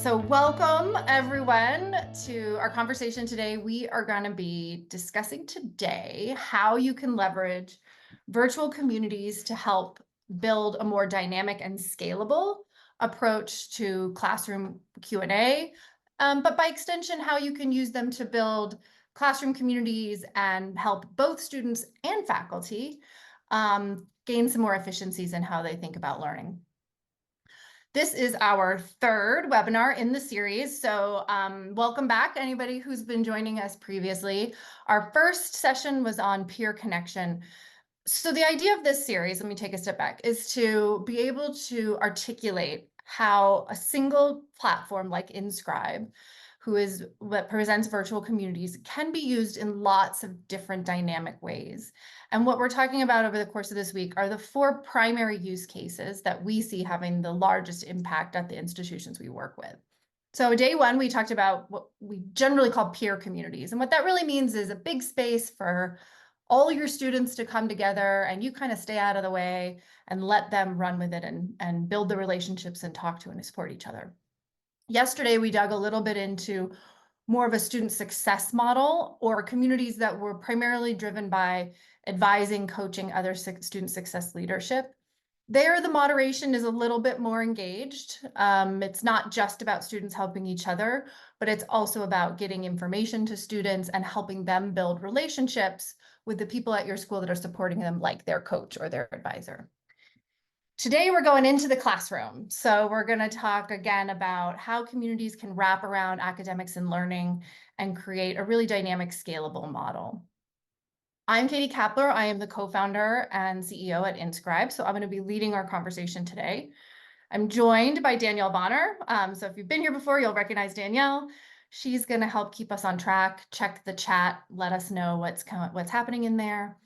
So welcome everyone to our conversation today. We are going to be discussing today how you can leverage virtual communities to help build a more dynamic and scalable approach to classroom Q&A, but by extension, how you can use them to build classroom communities and help both students and faculty gain some more efficiencies in how they think about learning. This is our third webinar in the series, so welcome back, anybody who's been joining us previously. Our first session was on peer connection. So the idea of this series, let me take a step back, is to be able to articulate how a single platform like Inscribe, what presents virtual communities, can be used in lots of different dynamic ways. And what we're talking about over the course of this week are the four primary use cases that we see having the largest impact at the institutions we work with. So day one, we talked about what we generally call peer communities. And what that really means is a big space for all your students to come together and you kind of stay out of the way and let them run with it and build the relationships and talk to and support each other. Yesterday, we dug a little bit into more of a student success model or communities that were primarily driven by advising, coaching other student success leadership. There, the moderation is a little bit more engaged. It's not just about students helping each other, but it's also about getting information to students and helping them build relationships with the people at your school that are supporting them, like their coach or their advisor. Today, we're going into the classroom. So we're going to talk again about how communities can wrap around academics and learning and create a really dynamic, scalable model. I'm Katie Kapler. I am the co-founder and CEO at Inscribe. So I'm going to be leading our conversation today. I'm joined by Danielle Bonner. So if you've been here before, you'll recognize Danielle. She's going to help keep us on track, check the chat, let us know what's happening in there.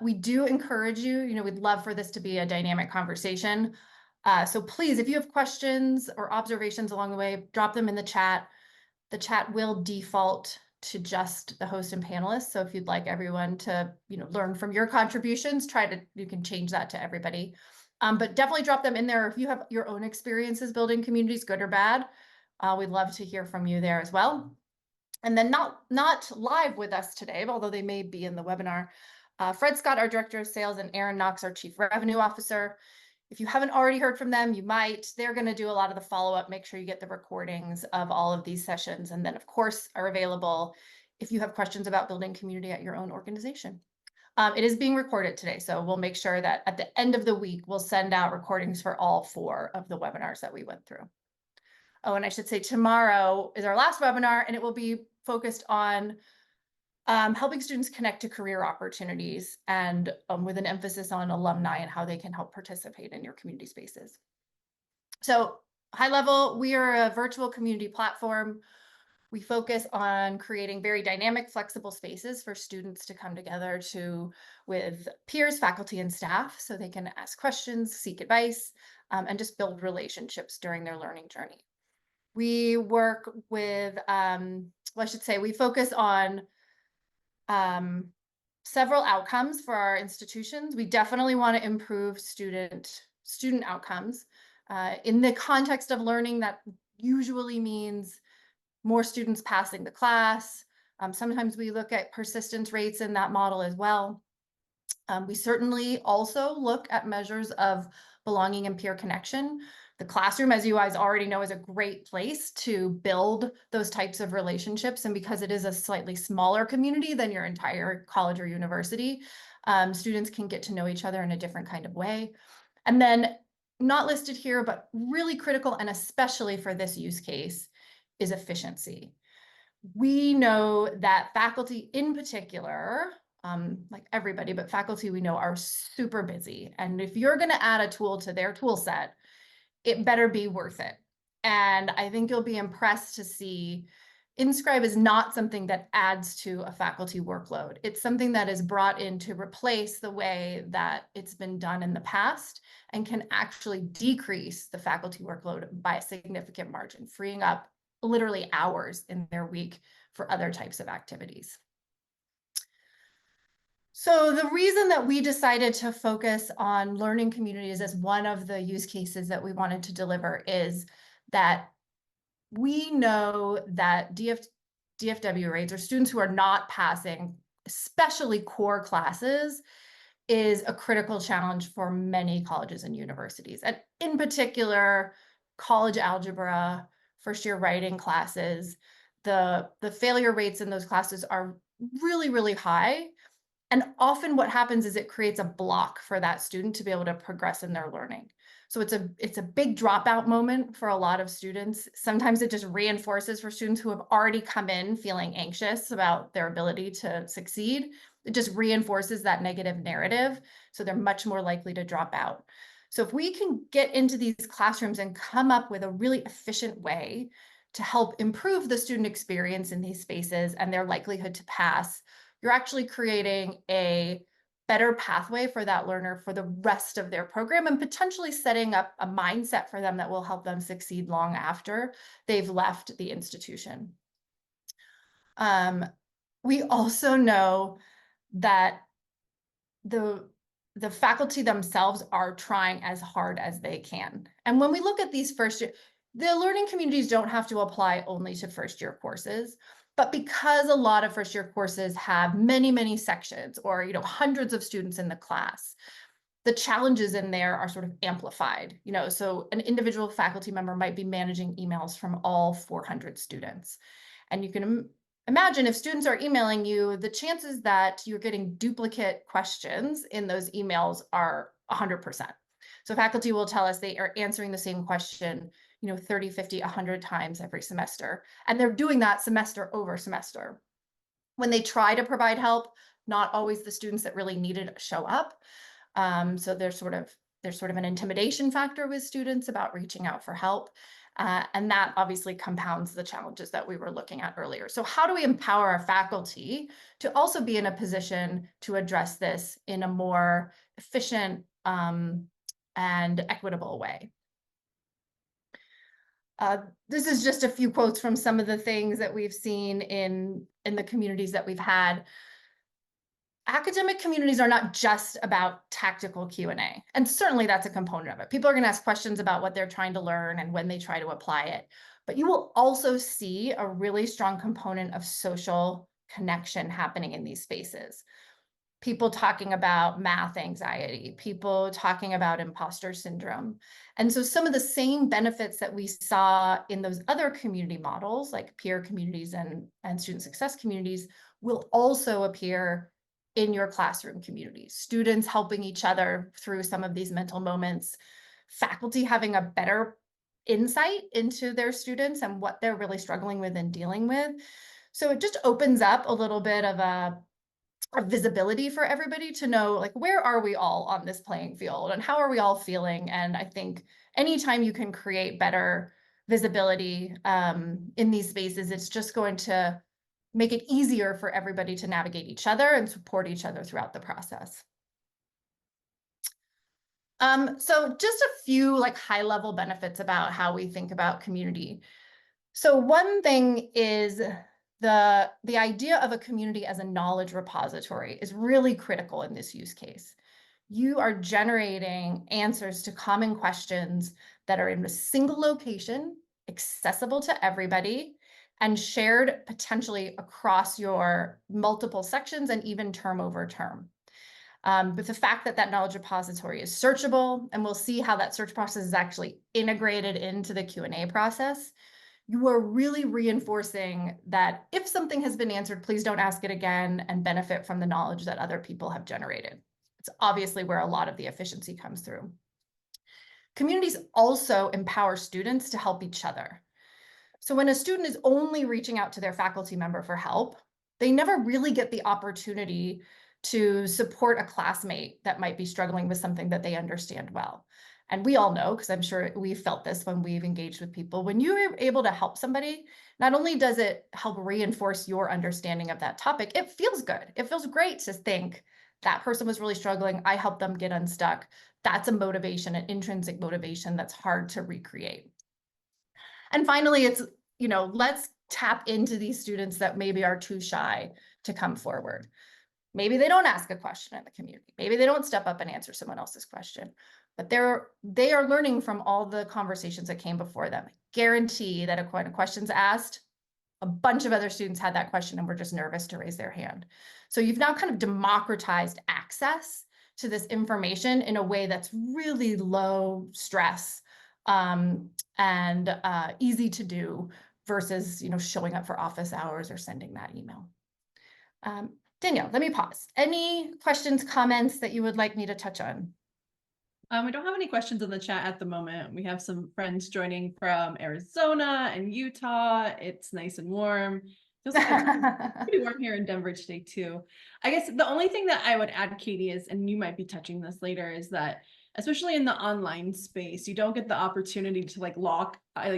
We do encourage you, we'd love for this to be a dynamic conversation. So please, if you have questions or observations along the way, drop them in the chat. The chat will default to just the host and panelists. So if you'd like everyone to, learn from your contributions, you can change that to everybody. But definitely drop them in there. If you have your own experiences building communities, good or bad, we'd love to hear from you there as well. And then not live with us today, although they may be in the webinar, Fred Scott, our Director of Sales, and Aaron Knox, our Chief Revenue Officer. If you haven't already heard from them, you might. They're going to do a lot of the follow-up. Make sure you get the recordings of all of these sessions. And then, of course, are available if you have questions about building community at your own organization. It is being recorded today, so we'll make sure that at the end of the week, we'll send out recordings for all four of the webinars that we went through. Oh, and I should say tomorrow is our last webinar, and it will be focused on helping students connect to career opportunities and with an emphasis on alumni and how they can help participate in your community spaces. So high level, we are a virtual community platform. We focus on creating very dynamic, flexible spaces for students to come together with peers, faculty, and staff so they can ask questions, seek advice, and just build relationships during their learning journey. We work with, we focus on several outcomes for our institutions. We definitely want to improve student outcomes. In the context of learning, that usually means more students passing the class. Sometimes we look at persistence rates in that model as well. We certainly also look at measures of belonging and peer connection. The classroom, as you guys already know, is a great place to build those types of relationships. And because it is a slightly smaller community than your entire college or university, students can get to know each other in a different kind of way. And then not listed here, but really critical, and especially for this use case, is efficiency. We know that faculty in particular, like everybody, but faculty we know are super busy. And if you're going to add a tool to their tool set, it better be worth it. And I think you'll be impressed to see Inscribe is not something that adds to a faculty workload. It's something that is brought in to replace the way that it's been done in the past and can actually decrease the faculty workload by a significant margin, freeing up literally hours in their week for other types of activities. So the reason that we decided to focus on learning communities as one of the use cases that we wanted to deliver is that we know that DFW rates, or students who are not passing, especially core classes, is a critical challenge for many colleges and universities. And in particular, college algebra, first year writing classes, the failure rates in those classes are really, really high. And often what happens is it creates a block for that student to be able to progress in their learning. So it's a big dropout moment for a lot of students. Sometimes it just reinforces for students who have already come in feeling anxious about their ability to succeed. It just reinforces that negative narrative. So they're much more likely to drop out. So if we can get into these classrooms and come up with a really efficient way to help improve the student experience in these spaces and their likelihood to pass, you're actually creating a better pathway for that learner for the rest of their program, and potentially setting up a mindset for them that will help them succeed long after they've left the institution. We also know that the faculty themselves are trying as hard as they can. And when we look at these first year, the learning communities don't have to apply only to first year courses, but because a lot of first year courses have many, many sections, or hundreds of students in the class, the challenges in there are sort of amplified. So an individual faculty member might be managing emails from all 400 students. And you can imagine, if students are emailing you, the chances that you're getting duplicate questions in those emails are 100%. So faculty will tell us they are answering the same question, 30, 50, 100 times every semester. And they're doing that semester over semester. When they try to provide help, not always the students that really need it show up. So there's sort of an intimidation factor with students about reaching out for help. And that obviously compounds the challenges that we were looking at earlier. So how do we empower our faculty to also be in a position to address this in a more efficient and equitable way? This is just a few quotes from some of the things that we've seen in the communities that we've had. Academic communities are not just about tactical Q&A, and certainly that's a component of it. People are going to ask questions about what they're trying to learn and when they try to apply it. But you will also see a really strong component of social connection happening in these spaces. People talking about math anxiety, people talking about imposter syndrome. And so some of the same benefits that we saw in those other community models, like peer communities and student success communities, will also appear in your classroom communities. Students helping each other through some of these mental moments, faculty having a better insight into their students and what they're really struggling with and dealing with. So it just opens up a little bit of a visibility for everybody to know, like, where are we all on this playing field and how are we all feeling? And I think anytime you can create better visibility in these spaces, it's just going to make it easier for everybody to navigate each other and support each other throughout the process. So just a few like high level benefits about how we think about community. So one thing is the idea of a community as a knowledge repository is really critical in this use case. You are generating answers to common questions that are in a single location, accessible to everybody, and shared potentially across your multiple sections and even term over term. But the fact that that knowledge repository is searchable, and we'll see how that search process is actually integrated into the Q&A process, you are really reinforcing that if something has been answered, please don't ask it again and benefit from the knowledge that other people have generated. It's obviously where a lot of the efficiency comes through. Communities also empower students to help each other. So when a student is only reaching out to their faculty member for help, they never really get the opportunity to support a classmate that might be struggling with something that they understand well. And we all know, because I'm sure we've felt this when we've engaged with people, when you're able to help somebody, not only does it help reinforce your understanding of that topic, it feels good. It feels great to think that person was really struggling. I helped them get unstuck. That's a motivation, an intrinsic motivation that's hard to recreate. And finally, it's, let's tap into these students that maybe are too shy to come forward. Maybe they don't ask a question in the community. Maybe they don't step up and answer someone else's question, but they are learning from all the conversations that came before them. guarantee that when a question's asked, a bunch of other students had that question and were just nervous to raise their hand. So you've now kind of democratized access to this information in a way that's really low stress and easy to do versus showing up for office hours or sending that email. Danielle, let me pause. Any questions, comments that you would like me to touch on? We don't have any questions in the chat at the moment. We have some friends joining from Arizona and Utah. It's nice and warm. Feels like it's pretty warm here in Denver today too. I guess the only thing that I would add, Katie, is, and you might be touching this later, is that especially in the online space, you don't get the opportunity to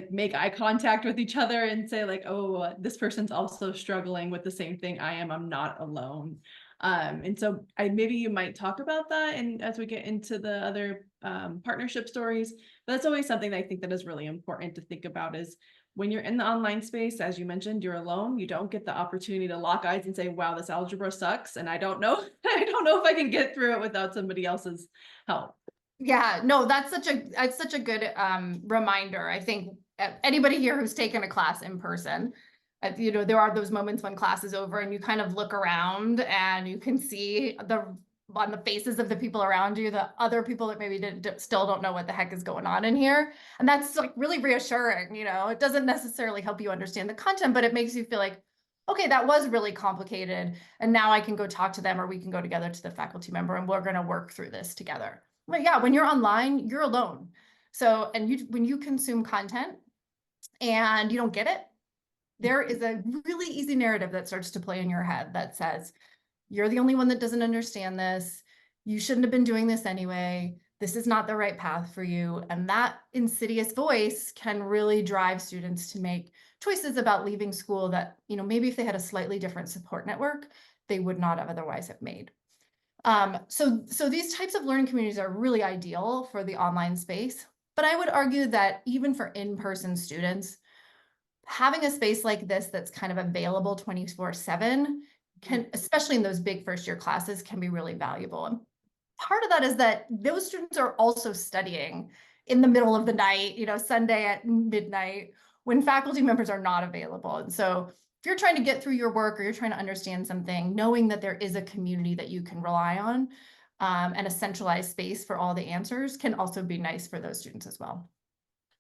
make eye contact with each other and say like, oh, this person's also struggling with the same thing I am. I'm not alone. And so maybe you might talk about that and as we get into the other partnership stories. But that's always something that I think that is really important to think about is when you're in the online space, as you mentioned, you're alone. You don't get the opportunity to lock eyes and say, wow, this algebra sucks. And I don't know if I can get through it without somebody else's help. Yeah, no, that's such a good reminder. I think anybody here who's taken a class in person, there are those moments when class is over and you kind of look around and you can see on the faces of the people around you, the other people that maybe still don't know what the heck is going on in here. And that's like really reassuring, it doesn't necessarily help you understand the content, but it makes you feel like, okay, that was really complicated. And now I can go talk to them or we can go together to the faculty member and we're going to work through this together. But yeah, when you're online, you're alone. So, when you consume content and you don't get it, there is a really easy narrative that starts to play in your head that says, you're the only one that doesn't understand this. You shouldn't have been doing this anyway. This is not the right path for you. And that insidious voice can really drive students to make choices about leaving school that, maybe if they had a slightly different support network, they would not have otherwise have made. So these types of learning communities are really ideal for the online space, but I would argue that even for in-person students, having a space like this that's kind of available 24/7 can, especially in those big first-year classes, can be really valuable. And part of that is that those students are also studying in the middle of the night, Sunday at midnight, when faculty members are not available. And so if you're trying to get through your work or you're trying to understand something, knowing that there is a community that you can rely on and a centralized space for all the answers can also be nice for those students as well.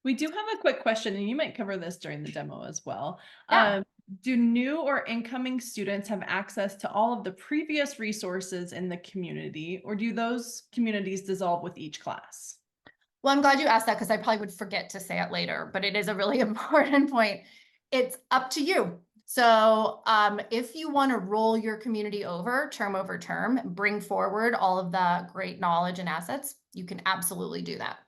We do have a quick question, and you might cover this during the demo as well. Yeah. Do new or incoming students have access to all of the previous resources in the community, or do those communities dissolve with each class? Well, I'm glad you asked that because I probably would forget to say it later, but it is a really important point. It's up to you. So if you want to roll your community over term, bring forward all of the great knowledge and assets, you can absolutely do that.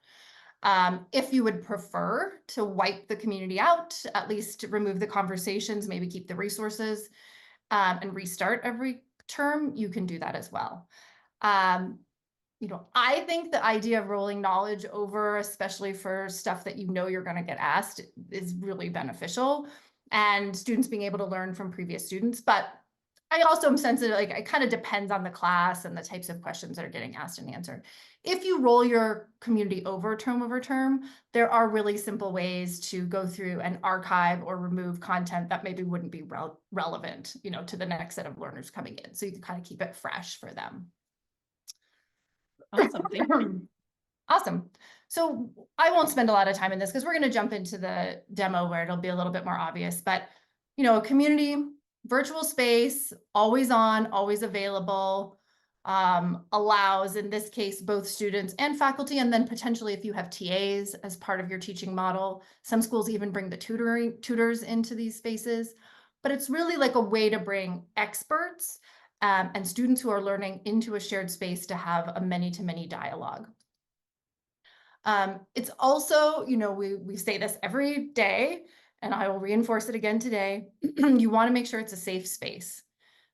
If you would prefer to wipe the community out, at least remove the conversations, maybe keep the resources and restart every term, you can do that as well. I think the idea of rolling knowledge over, especially for stuff that you're going to get asked, is really beneficial, and students being able to learn from previous students. But I also am sensitive, like it kind of depends on the class and the types of questions that are getting asked and answered. If you roll your community over term, there are really simple ways to go through and archive or remove content that maybe wouldn't be relevant, to the next set of learners coming in. So you can kind of keep it fresh for them. Awesome. Thank you. Awesome. So I won't spend a lot of time in this because we're going to jump into the demo where it'll be a little bit more obvious. But, a community, virtual space, always on, always available, allows, in this case, both students and faculty, and then potentially if you have TAs as part of your teaching model. Some schools even bring the tutors into these spaces. But it's really like a way to bring experts and students who are learning into a shared space to have a many-to-many dialogue. It's also, we say this every day, and I will reinforce it again today. You want to make sure it's a safe space.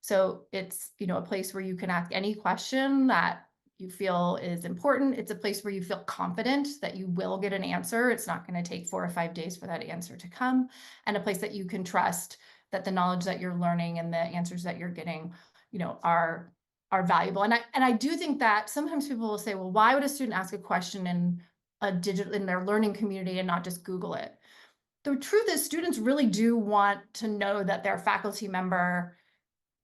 So it's, a place where you can ask any question that you feel is important. It's a place where you feel confident that you will get an answer. It's not going to take 4 or 5 days for that answer to come, and a place that you can trust that the knowledge that you're learning and the answers that you're getting, are valuable. And I do think that sometimes people will say, well, why would a student ask a question in their learning community and not just Google it? the truth is students really do want to know that their faculty member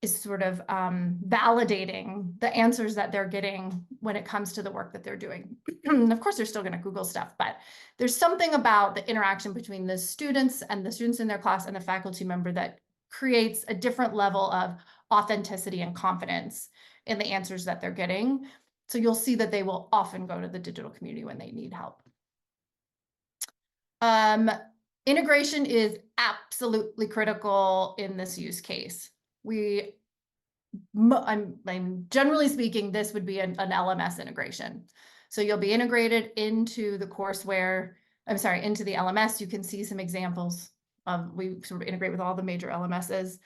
is sort of validating the answers that they're getting when it comes to the work that they're doing. Of course, they're still going to Google stuff, but there's something about the interaction between the students and the students in their class and the faculty member that creates a different level of authenticity and confidence in the answers that they're getting. So you'll see that they will often go to the digital community when they need help. Integration is absolutely critical in this use case. I'm generally speaking, this would be an LMS integration. So you'll be integrated into the courseware, into the LMS. You can see some examples of, we sort of integrate with all the major LMSs.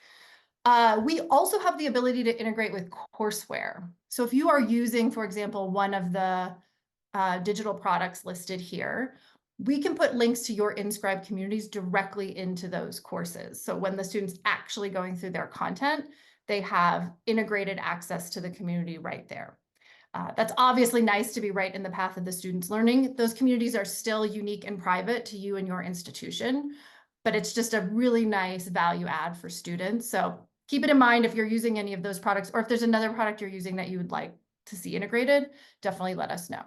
We also have the ability to integrate with courseware. So if you are using, for example, one of the digital products listed here, we can put links to your Inscribe communities directly into those courses. So when the student's actually going through their content, they have integrated access to the community right there. That's obviously nice to be right in the path of the student's learning. Those communities are still unique and private to you and your institution, but it's just a really nice value add for students. So keep it in mind if you're using any of those products, or if there's another product you're using that you would like to see integrated, definitely let us know.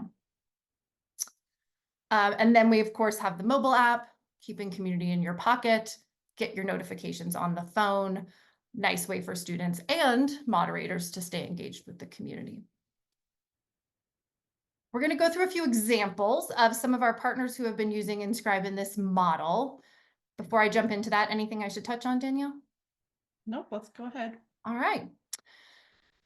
And then we, of course, have the mobile app, keeping community in your pocket, get your notifications on the phone. Nice way for students and moderators to stay engaged with the community. We're going to go through a few examples of some of our partners who have been using Inscribe in this model. Before I jump into that, anything I should touch on, Danielle? Nope, let's go ahead. All right.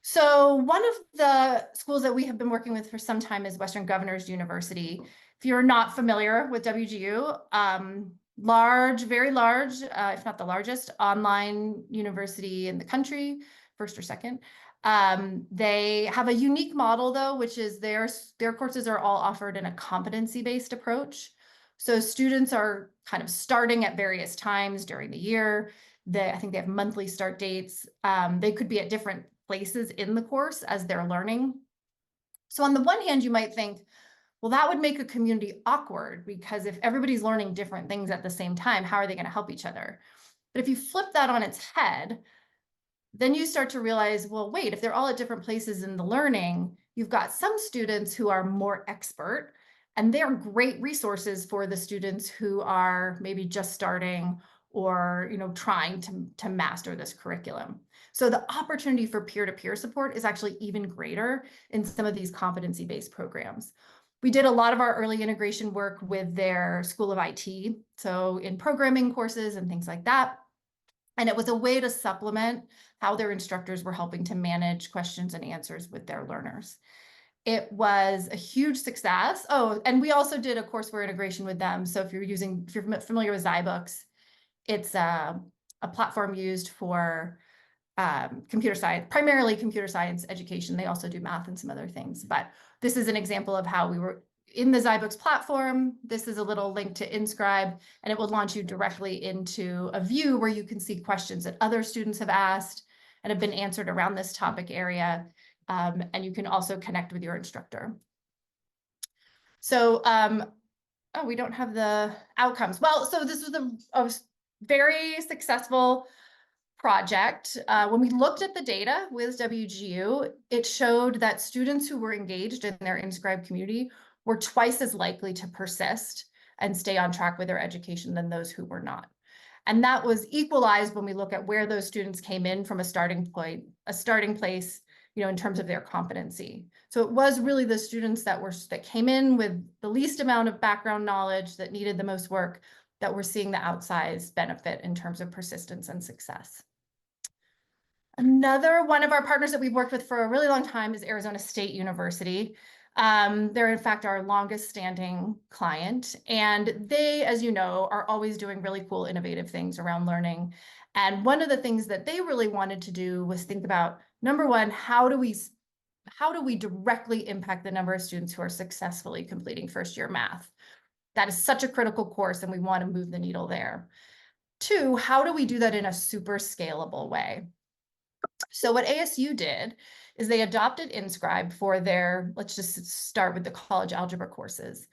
So one of the schools that we have been working with for some time is Western Governors University. If you're not familiar with WGU, large, very large, if not the largest online university in the country, first or second. They have a unique model though, which is their courses are all offered in a competency-based approach. So students are kind of starting at various times during the year. I think they have monthly start dates. They could be at different places in the course as they're learning. So on the one hand, you might think, well, that would make a community awkward because if everybody's learning different things at the same time, how are they going to help each other? But if you flip that on its head, then you start to realize, well, wait, if they're all at different places in the learning, you've got some students who are more expert, and they're great resources for the students who are maybe just starting or trying to master this curriculum. So the opportunity for peer-to-peer support is actually even greater in some of these competency-based programs. We did a lot of our early integration work with their School of IT, so in programming courses and things like that. And it was a way to supplement how their instructors were helping to manage questions and answers with their learners. It was a huge success. Oh, and we also did a courseware integration with them. So if you're familiar with zyBooks, it's a platform used for computer science, primarily computer science education. They also do math and some other things. But this is an example of how we were in the zyBooks platform. This is a little link to Inscribe, and it will launch you directly into a view where you can see questions that other students have asked and have been answered around this topic area. And you can also connect with your instructor. So, oh, we don't have the outcomes. Well, so this was a very successful project. When we looked at the data with WGU, it showed that students who were engaged in their Inscribe community were twice as likely to persist and stay on track with their education than those who were not. And that was equalized when we look at where those students came in from a starting place, in terms of their competency. So it was really the students that came in with the least amount of background knowledge that needed the most work that we're seeing the outsized benefit in terms of persistence and success. Another one of our partners that we've worked with for a really long time is Arizona State University. They're in fact our longest standing client, and they, as you know, are always doing really cool, innovative things around learning. And one of the things that they really wanted to do was think about, number one, how do we directly impact the number of students who are successfully completing first year math? That is such a critical course, and we want to move the needle there. Two, how do we do that in a super scalable way? So what ASU did is they adopted Inscribe for their, let's just start with the college algebra courses.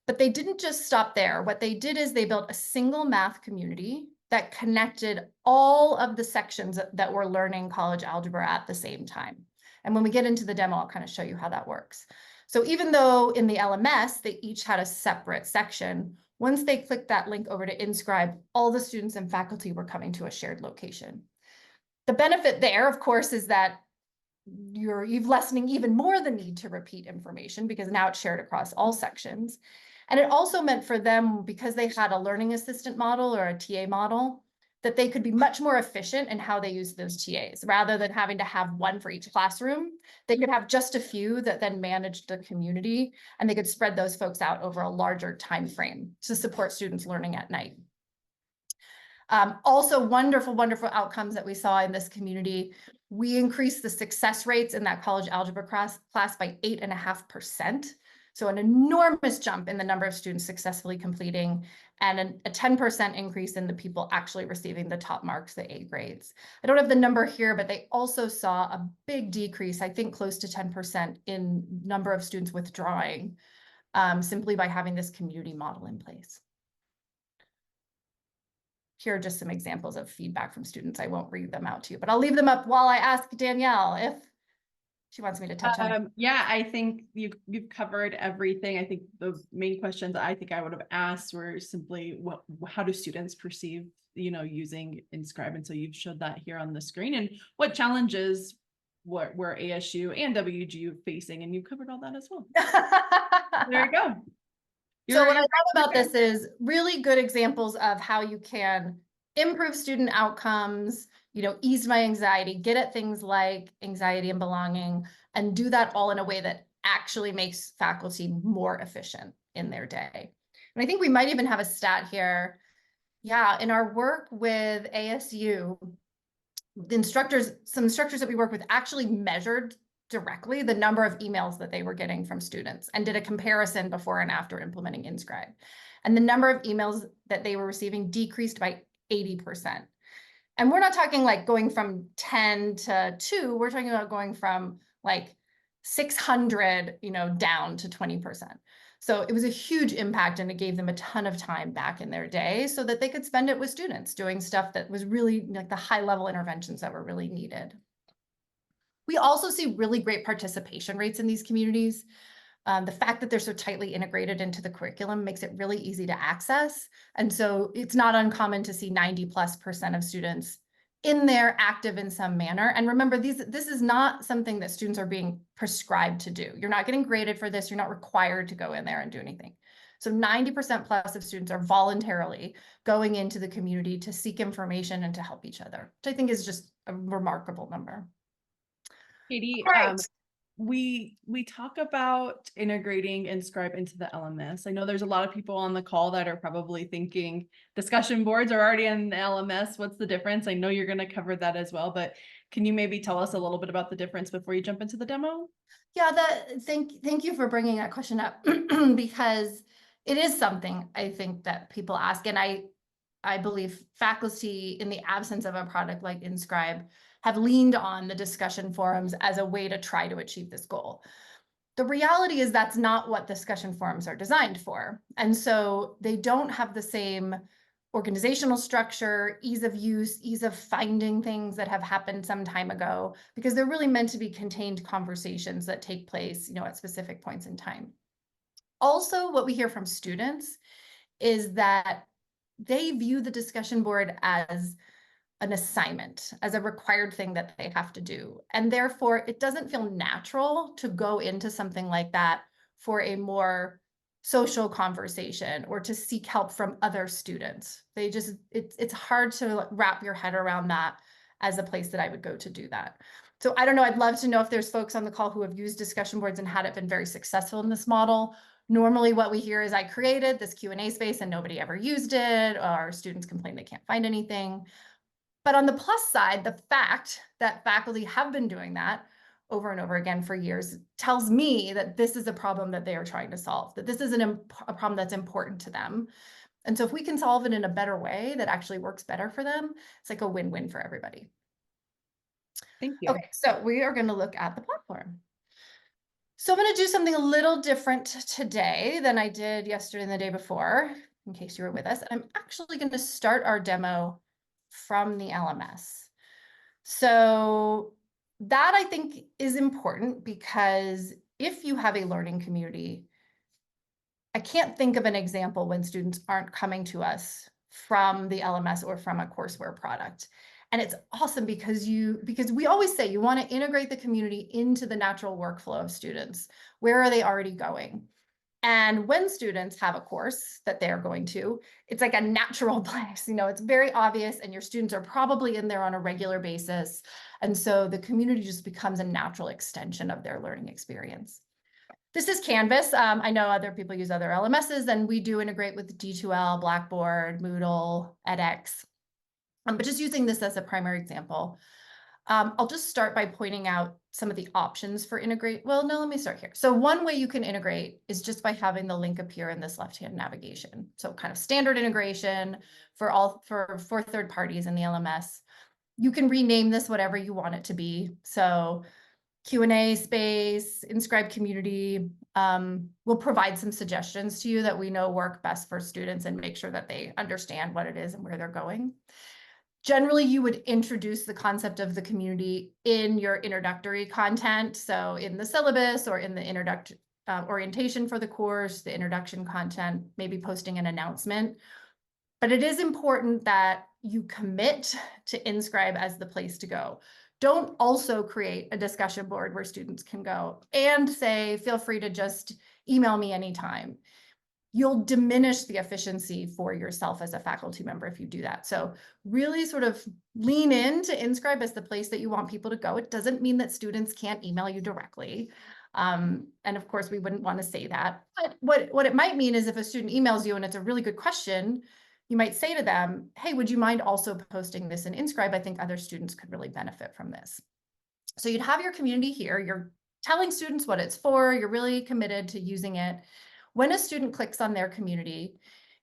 But they didn't just stop there. What they did is they built a single math community that connected all of the sections that were learning college algebra at the same time. And when we get into the demo, I'll kind of show you how that works. So even though in the LMS, they each had a separate section, once they clicked that link over to Inscribe, all the students and faculty were coming to a shared location. The benefit there, of course, is that you've lessening even more the need to repeat information because now it's shared across all sections. And it also meant for them, because they had a learning assistant model or a TA model, that they could be much more efficient in how they use those TAs. Rather than having to have one for each classroom, they could have just a few that then managed the community, and they could spread those folks out over a larger time frame to support students learning at night. Also wonderful, wonderful outcomes that we saw in this community. We increased the success rates in that college algebra class by 8.5%. So an enormous jump in the number of students successfully completing, and a 10% increase in the people actually receiving the top marks, the A grades. I don't have the number here, but they also saw a big decrease, I think close to 10% in number of students withdrawing, simply by having this community model in place. Here are just some examples of feedback from students. I won't read them out to you, but I'll leave them up while I ask Danielle if she wants me to touch on it. Yeah, I think you've covered everything. I think the main questions I think I would have asked were simply how do students perceive, using Inscribe? And so you've showed that here on the screen. And what challenges were ASU and WGU facing? And you covered all that as well. There you go. So what I love about this is really good examples of how you can improve student outcomes, ease my anxiety, get at things like anxiety and belonging, and do that all in a way that actually makes faculty more efficient in their day. And I think we might even have a stat here. Yeah, in our work with ASU, some instructors that we work with actually measured directly the number of emails that they were getting from students and did a comparison before and after implementing Inscribe. And the number of emails that they were receiving decreased by 80%. And we're not talking like going from 10 to 2, we're talking about going from like 600, down to 20%. So it was a huge impact, and it gave them a ton of time back in their day so that they could spend it with students doing stuff that was really like the high level interventions that were really needed. We also see really great participation rates in these communities. The fact that they're so tightly integrated into the curriculum makes it really easy to access. And so it's not uncommon to see 90+% of students in there active in some manner. And remember, this is not something that students are being prescribed to do. You're not getting graded for this. You're not required to go in there and do anything. So 90%+ of students are voluntarily going into the community to seek information and to help each other, which I think is just a remarkable number. Katie, Right. we talk about integrating Inscribe into the LMS. I know there's a lot of people on the call that are probably thinking discussion boards are already in the LMS. What's the difference? I know you're going to cover that as well, but can you maybe tell us a little bit about the difference before you jump into the demo? Yeah, thank you for bringing that question up because it is something I think that people ask, and I believe faculty, in the absence of a product like Inscribe, have leaned on the discussion forums as a way to try to achieve this goal. The reality is that's not what discussion forums are designed for. And so they don't have the same organizational structure, ease of use, ease of finding things that have happened some time ago, because they're really meant to be contained conversations that take place, at specific points in time. Also, what we hear from students is that they view the discussion board as an assignment, as a required thing that they have to do. And therefore, it doesn't feel natural to go into something like that for a more social conversation or to seek help from other students. It's hard to wrap your head around that as a place that I would go to do that. So I don't know, I'd love to know if there's folks on the call who have used discussion boards and had it been very successful in this model. Normally what we hear is I created this Q&A space and nobody ever used it, or students complain they can't find anything. But on the plus side, the fact that faculty have been doing that over and over again for years tells me that this is a problem that they are trying to solve, that this is a problem that's important to them. And so if we can solve it in a better way that actually works better for them, it's like a win-win for everybody. Thank you. Okay, so we are going to look at the platform. So I'm going to do something a little different today than I did yesterday and the day before, in case you were with us. And I'm actually going to start our demo from the LMS. So that I think is important because if you have a learning community, I can't think of an example when students aren't coming to us from the LMS or from a courseware product. And it's awesome because we always say you want to integrate the community into the natural workflow of students. Where are they already going? And when students have a course that they're going to, it's like a natural place. It's very obvious, and your students are probably in there on a regular basis. And so the community just becomes a natural extension of their learning experience. This is Canvas. I know other people use other LMSs, and we do integrate with D2L, Blackboard, Moodle, edX. But just using this as a primary example, I'll just start by pointing out some of the options for integrate. Well, no, let me start here. So one way you can integrate is just by having the link appear in this left-hand navigation. So kind of standard integration for third parties in the LMS. You can rename this whatever you want it to be. So Q&A space, Inscribe community. We'll provide some suggestions to you that we know work best for students and make sure that they understand what it is and where they're going. Generally, you would introduce the concept of the community in your introductory content. So in the syllabus or in the orientation for the course, the introduction content, maybe posting an announcement. But it is important that you commit to Inscribe as the place to go. Don't also create a discussion board where students can go and say, feel free to just email me anytime. You'll diminish the efficiency for yourself as a faculty member if you do that. So really sort of lean into Inscribe as the place that you want people to go. It doesn't mean that students can't email you directly. And of course, we wouldn't want to say that. But what it might mean is if a student emails you and it's a really good question, you might say to them, hey, would you mind also posting this in Inscribe? I think other students could really benefit from this. So you'd have your community here. You're telling students what it's for. You're really committed to using it. When a student clicks on their community,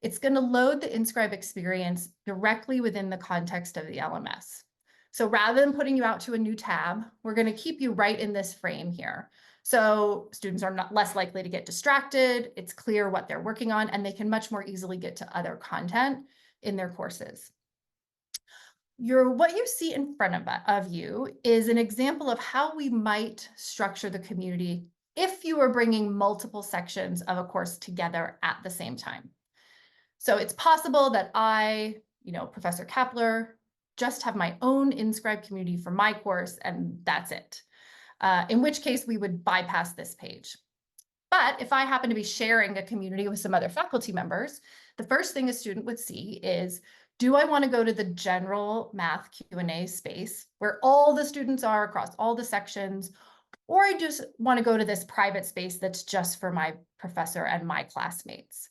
it's going to load the Inscribe experience directly within the context of the LMS. So rather than putting you out to a new tab, we're going to keep you right in this frame here. So students are less likely to get distracted. It's clear what they're working on, and they can much more easily get to other content in their courses. What you see in front of you is an example of how we might structure the community if you were bringing multiple sections of a course together at the same time. So it's possible that I, Professor Kapler, just have my own Inscribe community for my course, and that's it. In which case we would bypass this page. But if I happen to be sharing a community with some other faculty members, the first thing a student would see is, do I want to go to the general math Q&A space where all the students are across all the sections, or I just want to go to this private space that's just for my professor and my classmates?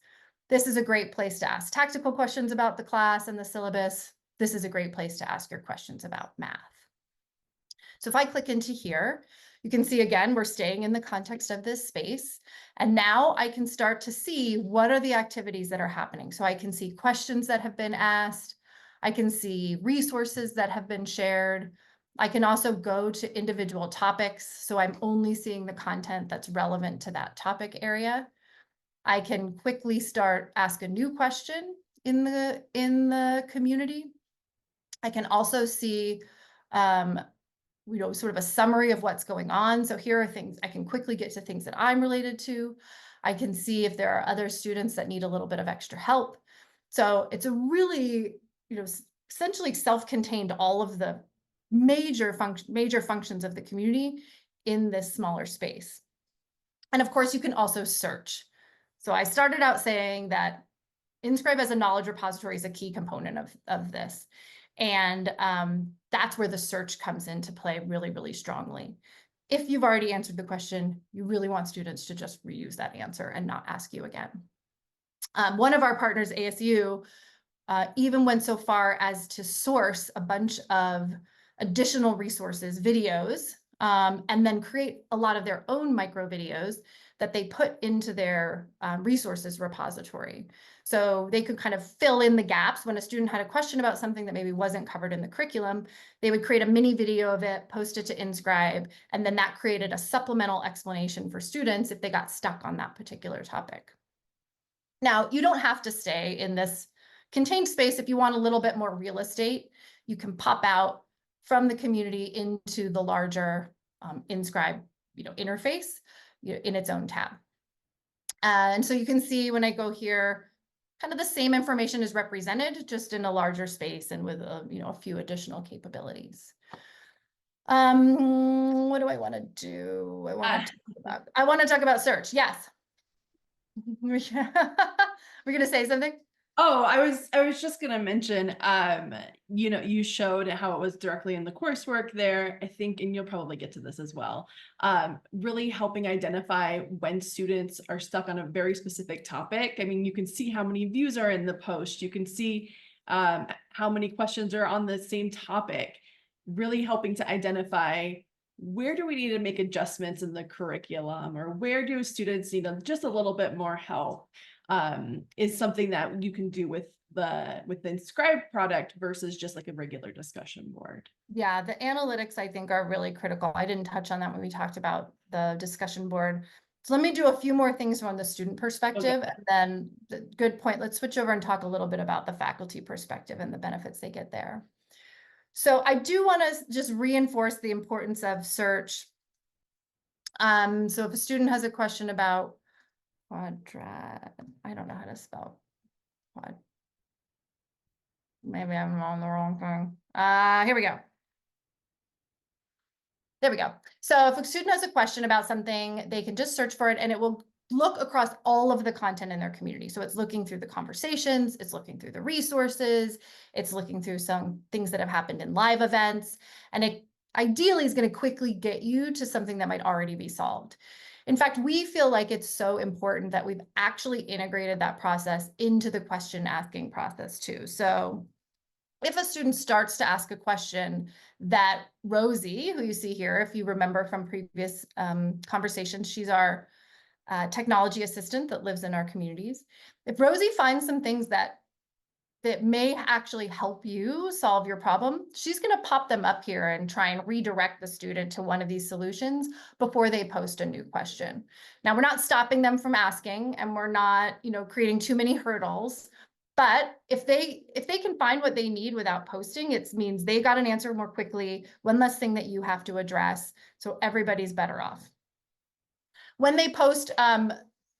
This is a great place to ask tactical questions about the class and the syllabus. This is a great place to ask your questions about math. So if I click into here, you can see again, we're staying in the context of this space. And now I can start to see what are the activities that are happening. So I can see questions that have been asked. I can see resources that have been shared. I can also go to individual topics. So I'm only seeing the content that's relevant to that topic area. I can quickly ask a new question in the community. I can also see sort of a summary of what's going on. So here are things, I can quickly get to things that I'm related to. I can see if there are other students that need a little bit of extra help. So it's a really, essentially self-contained, all of the major functions of the community in this smaller space. And of course, you can also search. So I started out saying that Inscribe as a knowledge repository is a key component of this. And that's where the search comes into play really, really strongly. If you've already answered the question, you really want students to just reuse that answer and not ask you again. One of our partners, ASU, even went so far as to source a bunch of additional resources, videos, and then create a lot of their own micro videos that they put into their resources repository. So they could kind of fill in the gaps when a student had a question about something that maybe wasn't covered in the curriculum. They would create a mini video of it, post it to Inscribe, and then that created a supplemental explanation for students if they got stuck on that particular topic. Now, you don't have to stay in this contained space. If you want a little bit more real estate, you can pop out from the community into the larger Inscribe interface in its own tab. And so you can see when I go here, kind of the same information is represented, just in a larger space and with a few additional capabilities. What do I want to do? I want to talk about search. Yes. We're gonna say something? Oh, I was just gonna mention, you showed how it was directly in the coursework there, I think, and you'll probably get to this as well. Really helping identify when students are stuck on a very specific topic. I mean, you can see how many views are in the post. You can see how many questions are on the same topic, really helping to identify where do we need to make adjustments in the curriculum, or where do students need just a little bit more help. Is something that you can do with the Inscribe product versus just like a regular discussion board. Yeah, the analytics I think are really critical. I didn't touch on that when we talked about the discussion board. So let me do a few more things from the student perspective, and then good point. Let's switch over and talk a little bit about the faculty perspective and the benefits they get there. So I do want to just reinforce the importance of search. So if a student has a question about quadrat, I don't know how to spell quad. Maybe I'm on the wrong thing. Here we go. There we go. So if a student has a question about something, they can just search for it and it will look across all of the content in their community. So it's looking through the conversations, it's looking through the resources, it's looking through some things that have happened in live events, and it ideally is going to quickly get you to something that might already be solved. In fact, we feel like it's so important that we've actually integrated that process into the question asking process too. So if a student starts to ask a question that Rosie, who you see here, if you remember from previous conversations, she's our technology assistant that lives in our communities. If Rosie finds some things that may actually help you solve your problem, she's going to pop them up here and try and redirect the student to one of these solutions before they post a new question. Now, we're not stopping them from asking, and we're not, creating too many hurdles. But if they can find what they need without posting, it means they got an answer more quickly, one less thing that you have to address. So everybody's better off. When they post,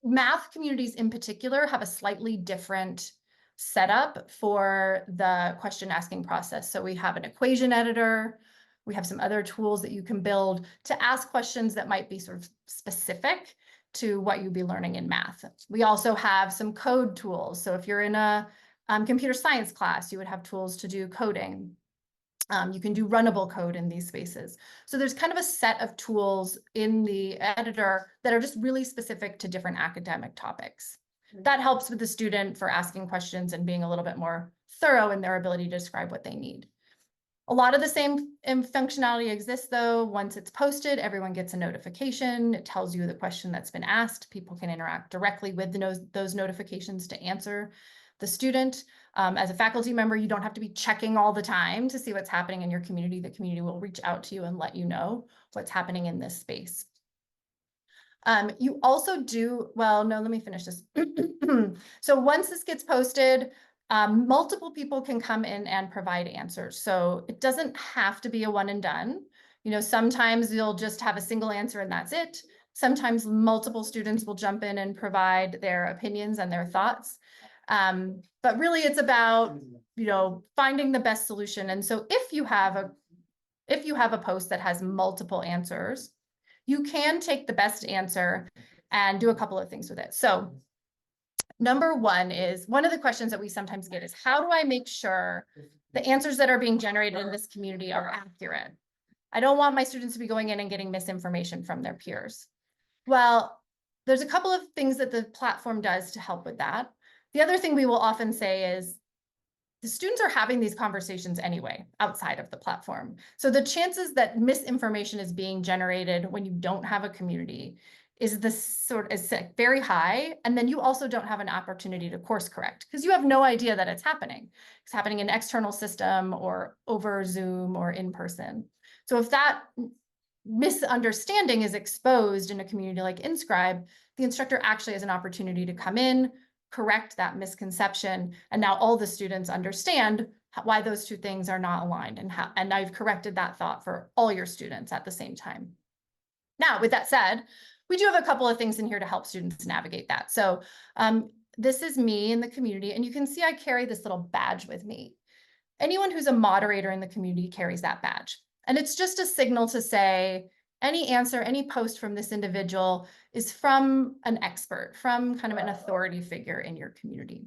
math communities in particular have a slightly different setup for the question asking process. So we have an equation editor. We have some other tools that you can build to ask questions that might be sort of specific to what you'd be learning in math. We also have some code tools. So if you're in a computer science class, you would have tools to do coding. You can do runnable code in these spaces. So there's kind of a set of tools in the editor that are just really specific to different academic topics. That helps with the student for asking questions and being a little bit more thorough in their ability to describe what they need. A lot of the same functionality exists though. Once it's posted, everyone gets a notification. It tells you the question that's been asked. People can interact directly with those notifications to answer the student. As a faculty member, you don't have to be checking all the time to see what's happening in your community. The community will reach out to you and let you know what's happening in this space. You also do, well, no, let me finish this. So once this gets posted, multiple people can come in and provide answers. So it doesn't have to be a one and done. Sometimes you'll just have a single answer and that's it. Sometimes multiple students will jump in and provide their opinions and their thoughts. But really it's about, finding the best solution. And so if you have a post that has multiple answers, you can take the best answer and do a couple of things with it. So number one is, one of the questions that we sometimes get is, how do I make sure the answers that are being generated in this community are accurate? I don't want my students to be going in and getting misinformation from their peers. Well, there's a couple of things that the platform does to help with that. The other thing we will often say is, the students are having these conversations anyway outside of the platform. So the chances that misinformation is being generated when you don't have a community is very high. And then you also don't have an opportunity to course correct because you have no idea that it's happening. It's happening in an external system or over Zoom or in person. So if that misunderstanding is exposed in a community like Inscribe, the instructor actually has an opportunity to come in, correct that misconception, and now all the students understand why those two things are not aligned, and now you've corrected that thought for all your students at the same time. Now, with that said, we do have a couple of things in here to help students navigate that. So this is me in the community, and you can see I carry this little badge with me. Anyone who's a moderator in the community carries that badge. And it's just a signal to say, any answer, any post from this individual is from an expert, from kind of an authority figure in your community.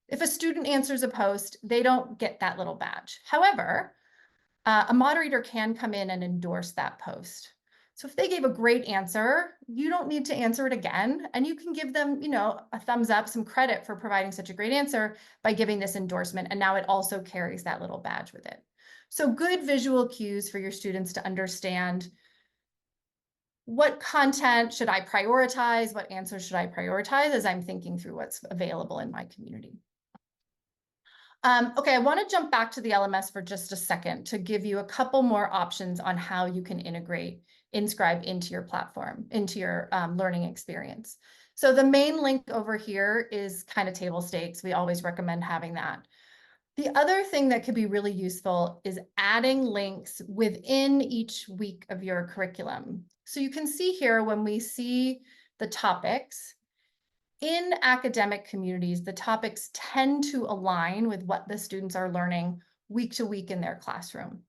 If a student answers a post, they don't get that little badge. However, a moderator can come in and endorse that post. So if they gave a great answer, you don't need to answer it again. And you can give them, a thumbs up, some credit for providing such a great answer by giving this endorsement. And now it also carries that little badge with it. So good visual cues for your students to understand what content should I prioritize, what answers should I prioritize as I'm thinking through what's available in my community. Okay, I want to jump back to the LMS for just a second to give you a couple more options on how you can integrate Inscribe into your platform, into your learning experience. So the main link over here is kind of table stakes. We always recommend having that. The other thing that could be really useful is adding links within each week of your curriculum. So you can see here when we see the topics, in academic communities, the topics tend to align with what the students are learning week to week in their classroom.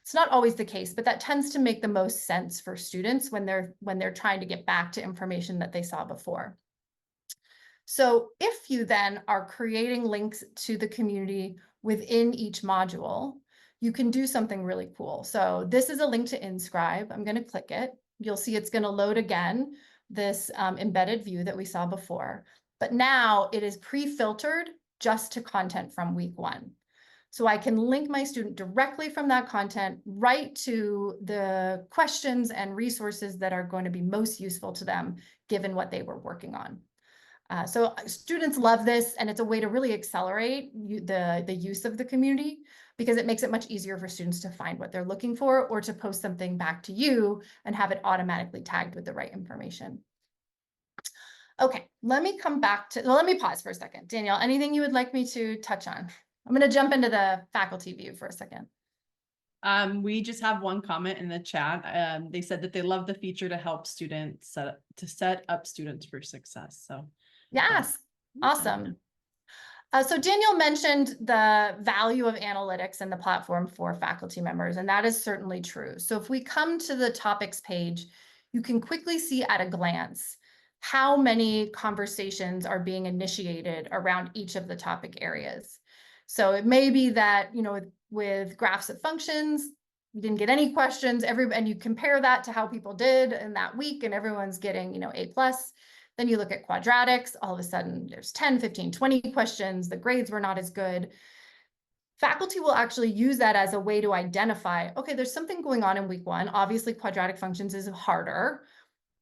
It's not always the case, but that tends to make the most sense for students when they're trying to get back to information that they saw before. So if you then are creating links to the community within each module, you can do something really cool. So this is a link to Inscribe. I'm going to click it. You'll see it's going to load again this embedded view that we saw before. But now it is pre-filtered just to content from week 1. So I can link my student directly from that content right to the questions and resources that are going to be most useful to them, given what they were working on. So students love this, and it's a way to really accelerate the use of the community because it makes it much easier for students to find what they're looking for or to post something back to you and have it automatically tagged with the right information. Okay, let me pause for a second. Danielle, anything you would like me to touch on? I'm going to jump into the faculty view for a second. We just have one comment in the chat. They said that they love the feature to help students set up students for success. So yes, awesome. So Daniel mentioned the value of analytics in the platform for faculty members, and that is certainly true. So if we come to the topics page, you can quickly see at a glance how many conversations are being initiated around each of the topic areas. So it may be that, with graphs of functions, you didn't get any questions, and you compare that to how people did in that week and everyone's getting, A+. Then you look at quadratics, all of a sudden there's 10, 15, 20 questions, the grades were not as good. Faculty will actually use that as a way to identify, okay, there's something going on in week 1. Obviously, quadratic functions is harder,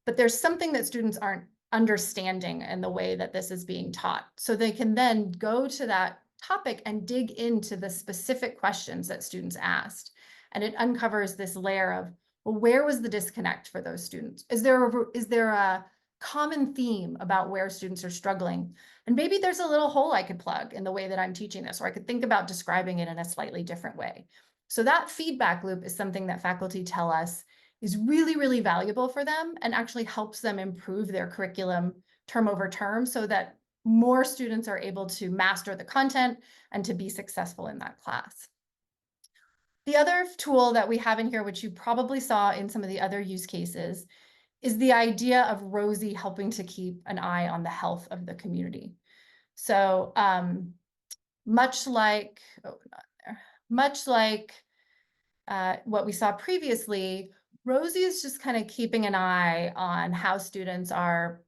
but there's something that students aren't understanding in the way that this is being taught. So they can then go to that topic and dig into the specific questions that students asked. And it uncovers this layer of, well, where was the disconnect for those students? Is there a common theme about where students are struggling? And maybe there's a little hole I could plug in the way that I'm teaching this, or I could think about describing it in a slightly different way. So that feedback loop is something that faculty tell us is really, really valuable for them and actually helps them improve their curriculum term over term so that more students are able to master the content and to be successful in that class. The other tool that we have in here, which you probably saw in some of the other use cases, is the idea of Rosie helping to keep an eye on the health of the community. So much like what we saw previously, Rosie is just kind of keeping an eye on how students are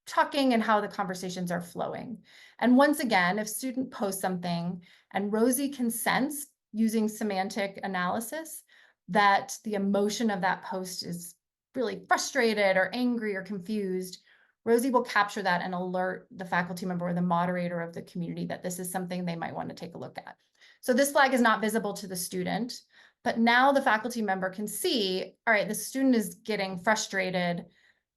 talking and how the conversations are flowing. And once again, if a student posts something and Rosie can sense using semantic analysis that the emotion of that post is really frustrated or angry or confused, Rosie will capture that and alert the faculty member or the moderator of the community that this is something they might want to take a look at. So this flag is not visible to the student, but now the faculty member can see, all right, the student is getting frustrated.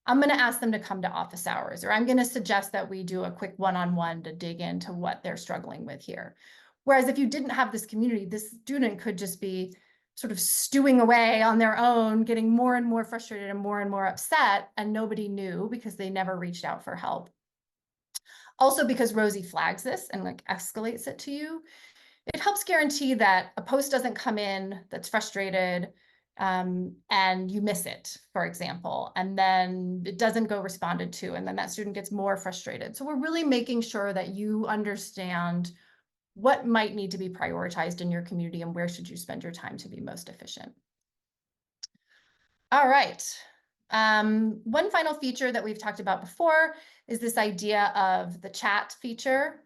I'm going to ask them to come to office hours, or I'm going to suggest that we do a quick one-on-one to dig into what they're struggling with here. Whereas if you didn't have this community, this student could just be sort of stewing away on their own, getting more and more frustrated and more upset, and nobody knew because they never reached out for help. Also, because Rosie flags this and like escalates it to you, it helps guarantee that a post doesn't come in that's frustrated and you miss it, for example, and then it doesn't go responded to, and then that student gets more frustrated. So we're really making sure that you understand what might need to be prioritized in your community and where should you spend your time to be most efficient. All right. One final feature that we've talked about before is this idea of the chat feature.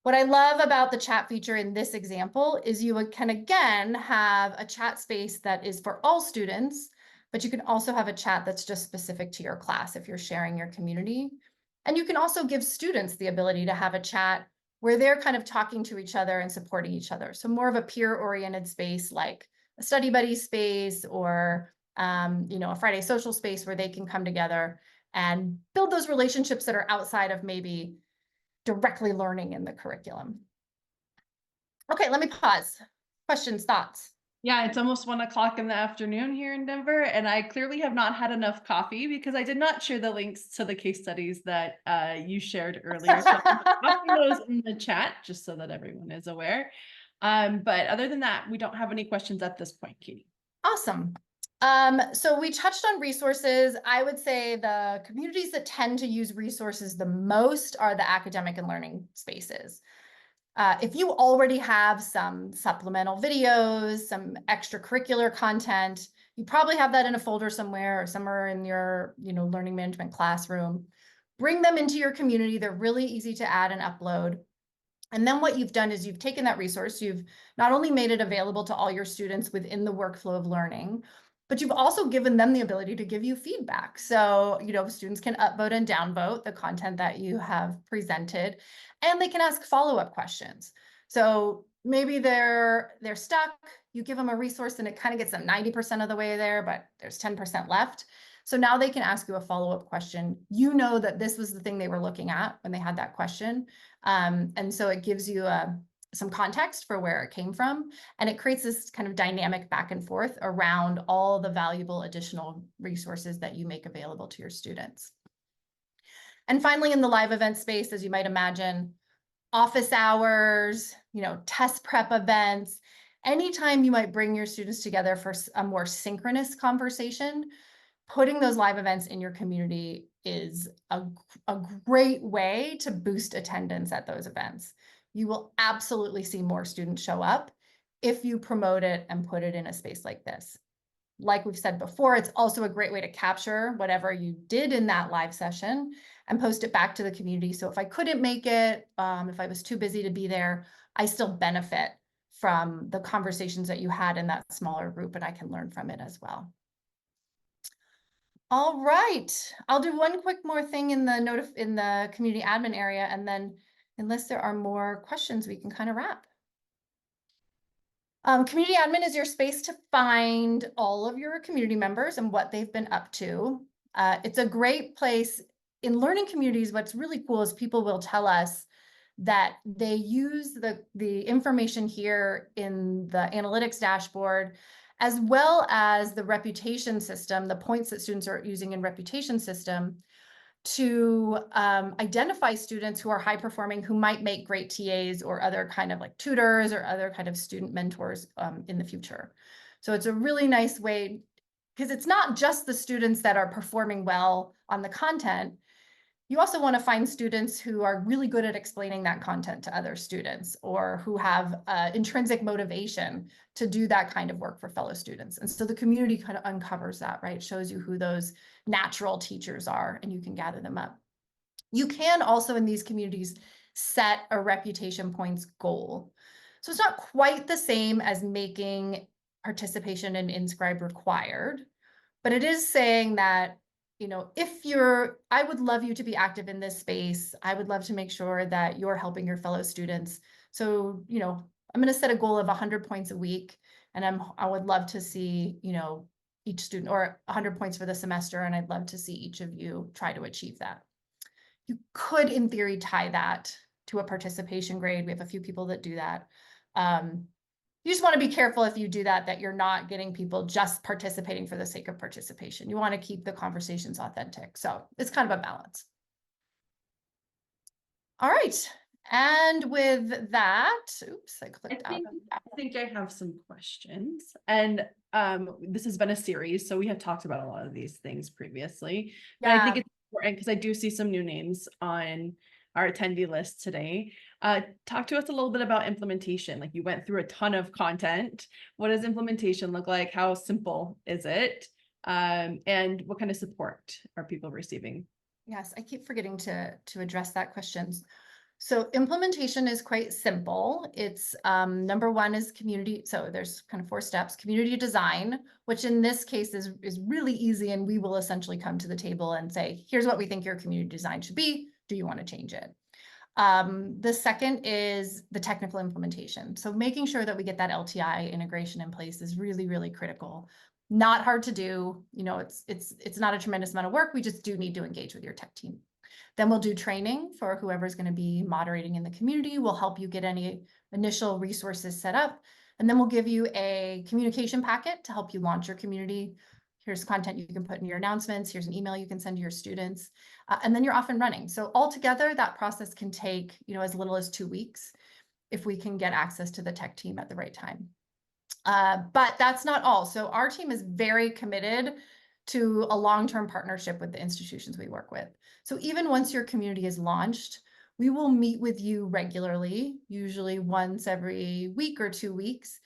What I love about the chat feature in this example is you can again have a chat space that is for all students, but you can also have a chat that's just specific to your class if you're sharing your community. And you can also give students the ability to have a chat where they're kind of talking to each other and supporting each other. So more of a peer-oriented space like a study buddy space or a Friday social space where they can come together and build those relationships that are outside of maybe directly learning in the curriculum. Okay, let me pause. Questions, thoughts? Yeah, it's almost 1 o'clock in the afternoon here in Denver, and I clearly have not had enough coffee because I did not share the links to the case studies that you shared earlier. So I'm dropping those in the chat just so that everyone is aware. But other than that, we don't have any questions at this point, Katie. Awesome. So we touched on resources. I would say the communities that tend to use resources the most are the academic and learning spaces. If you already have some supplemental videos, some extracurricular content, you probably have that in a folder somewhere or somewhere in your, learning management classroom. Bring them into your community. They're really easy to add and upload. And then what you've done is you've taken that resource, you've not only made it available to all your students within the workflow of learning, but you've also given them the ability to give you feedback. So, students can upvote and downvote the content that you have presented, and they can ask follow-up questions. So maybe they're stuck, you give them a resource and it kind of gets them 90% of the way there, but there's 10% left. So now they can ask you a follow-up question. You know that this was the thing they were looking at when they had that question. And so it gives you some context for where it came from, and it creates this kind of dynamic back and forth around all the valuable additional resources that you make available to your students. And finally, in the live event space, as you might imagine, office hours, test prep events, anytime you might bring your students together for a more synchronous conversation, putting those live events in your community is a great way to boost attendance at those events. You will absolutely see more students show up if you promote it and put it in a space like this. Like we've said before, it's also a great way to capture whatever you did in that live session and post it back to the community. So if I couldn't make it, if I was too busy to be there, I still benefit from the conversations that you had in that smaller group, and I can learn from it as well. All right, I'll do one quick more thing in the community admin area, and then unless there are more questions, we can kind of wrap. Community admin is your space to find all of your community members and what they've been up to. It's a great place in learning communities. What's really cool is people will tell us that they use the information here in the analytics dashboard, as well as the reputation system, the points that students are using in reputation system, to identify students who are high performing, who might make great TAs or other kind of like tutors or other kind of student mentors in the future. So it's a really nice way, because it's not just the students that are performing well on the content. You also want to find students who are really good at explaining that content to other students, or who have intrinsic motivation to do that kind of work for fellow students. And so the community kind of uncovers that, right? Shows you who those natural teachers are, and you can gather them up. You can also, in these communities, set a reputation points goal. So it's not quite the same as making participation in Inscribe required, But it is saying that, I would love you to be active in this space. I would love to make sure that you're helping your fellow students. So, I'm going to set a goal of 100 points a week, and I would love to see, each student, or 100 points for the semester, and I'd love to see each of you try to achieve that. You could, in theory, tie that to a participation grade. We have a few people that do that. You just want to be careful if you do that you're not getting people just participating for the sake of participation. You want to keep the conversations authentic. So it's kind of a balance. All right. And with that, oops, I clicked out of that. I think I have some questions. And this has been a series, so we have talked about a lot of these things previously. But I think Yeah. it's important because I do see some new names on our attendee list today. Talk to us a little bit about implementation. Like, you went through a ton of content. What does implementation look like? How simple is it? And what kind of support are people receiving? Yes, I keep forgetting to address that question. So implementation is quite simple. It's number one is community. So there's kind of 4 steps: community design, which in this case is really easy. And we will essentially come to the table and say, here's what we think your community design should be. Do you want to change it? The second is the technical implementation. So making sure that we get that LTI integration in place is really, really critical. Not hard to do. It's not a tremendous amount of work. We just do need to engage with your tech team. Then we'll do training for whoever's going to be moderating in the community. We'll help you get any initial resources set up. And then we'll give you a communication packet to help you launch your community. Here's content you can put in your announcements. Here's an email you can send to your students. And then you're off and running. So altogether, that process can take, as little as 2 weeks if we can get access to the tech team at the right time. But that's not all. So our team is very committed to a long-term partnership with the institutions we work with. So even once your community is launched, we will meet with you regularly, usually once every week or 2 weeks,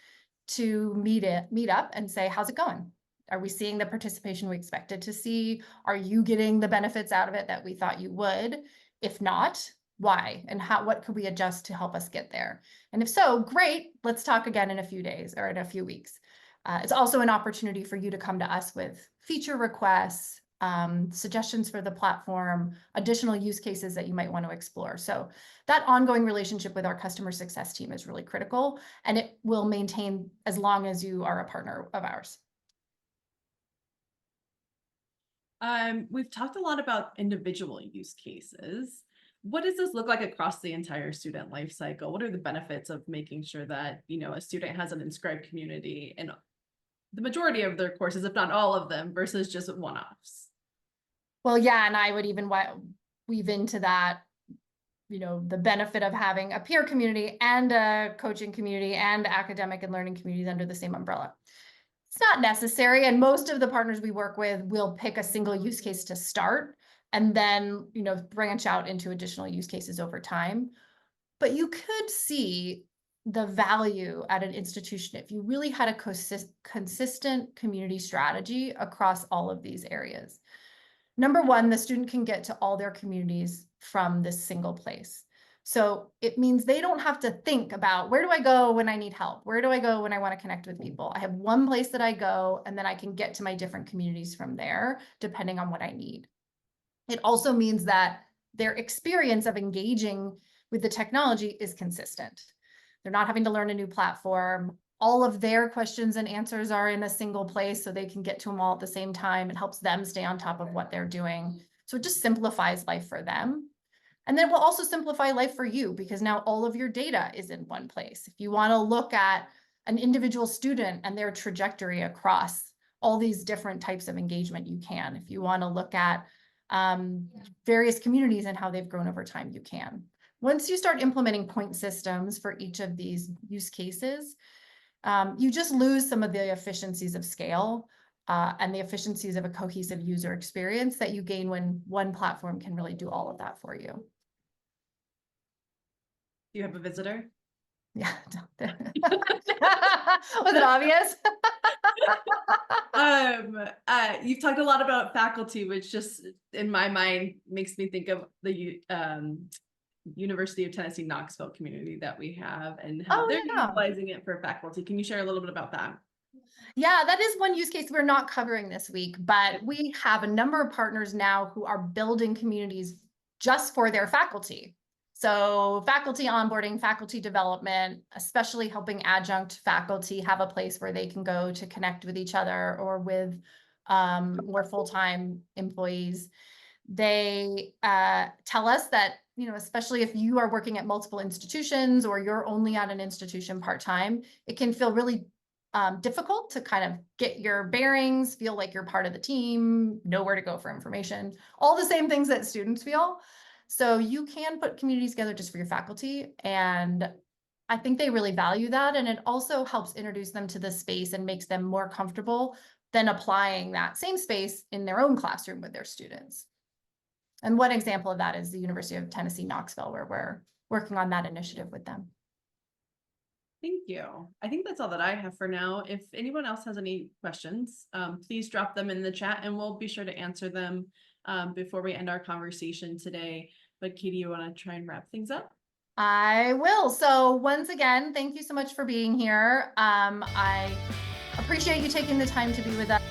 to meet up and say, how's it going? Are we seeing the participation we expected to see? Are you getting the benefits out of it that we thought you would? If not, why? And what could we adjust to help us get there? And if so, great, let's talk again in a few days or in a few weeks. It's also an opportunity for you to come to us with feature requests, suggestions for the platform, additional use cases that you might want to explore. So that ongoing relationship with our customer success team is really critical, and it will maintain as long as you are a partner of ours. We've talked a lot about individual use cases. What does this look like across the entire student life cycle? What are the benefits of making sure that, a student has an inscribed community in the majority of their courses, if not all of them, versus just one-offs? Well, yeah, and I would even weave into that, the benefit of having a peer community and a coaching community and academic and learning communities under the same umbrella. It's not necessary, and most of the partners we work with will pick a single use case to start and then, branch out into additional use cases over time. But you could see the value at an institution if you really had a consistent community strategy across all of these areas. Number one, the student can get to all their communities from this single place. So it means they don't have to think about, where do I go when I need help? Where do I go when I want to connect with people? I have one place that I go, and then I can get to my different communities from there, depending on what I need. It also means that their experience of engaging with the technology is consistent. They're not having to learn a new platform. All of their questions and answers are in a single place, so they can get to them all at the same time. It helps them stay on top of what they're doing. So it just simplifies life for them. And then we'll also simplify life for you, because now all of your data is in one place. If you want to look at an individual student and their trajectory across all these different types of engagement, you can. If you want to look at various communities and how they've grown over time, you can. Once you start implementing point systems for each of these use cases, you just lose some of the efficiencies of scale and the efficiencies of a cohesive user experience that you gain when one platform can really do all of that for you. Do you have a visitor? Yeah. Was it obvious? You've talked a lot about faculty, which just in my mind makes me think of the University of Tennessee Knoxville community that we have and how they're utilizing it for faculty. Can you share a little bit about that? Yeah, that is one use case we're not covering this week, but we have a number of partners now who are building communities just for their faculty. So faculty onboarding, faculty development, especially helping adjunct faculty have a place where they can go to connect with each other or with more full-time employees. They tell us that, especially if you are working at multiple institutions or you're only at an institution part-time, it can feel really difficult to kind of get your bearings, feel like you're part of the team, know where to go for information, all the same things that students feel. So you can put communities together just for your faculty. And I think they really value that. And it also helps introduce them to the space and makes them more comfortable than applying that same space in their own classroom with their students. And one example of that is the University of Tennessee, Knoxville, where we're working on that initiative with them. Thank you. I think that's all that I have for now. If anyone else has any questions, please drop them in the chat and we'll be sure to answer them before we end our conversation today. But Katie, you want to try and wrap things up? I will. So once again, thank you so much for being here. I appreciate you taking the time to be with us.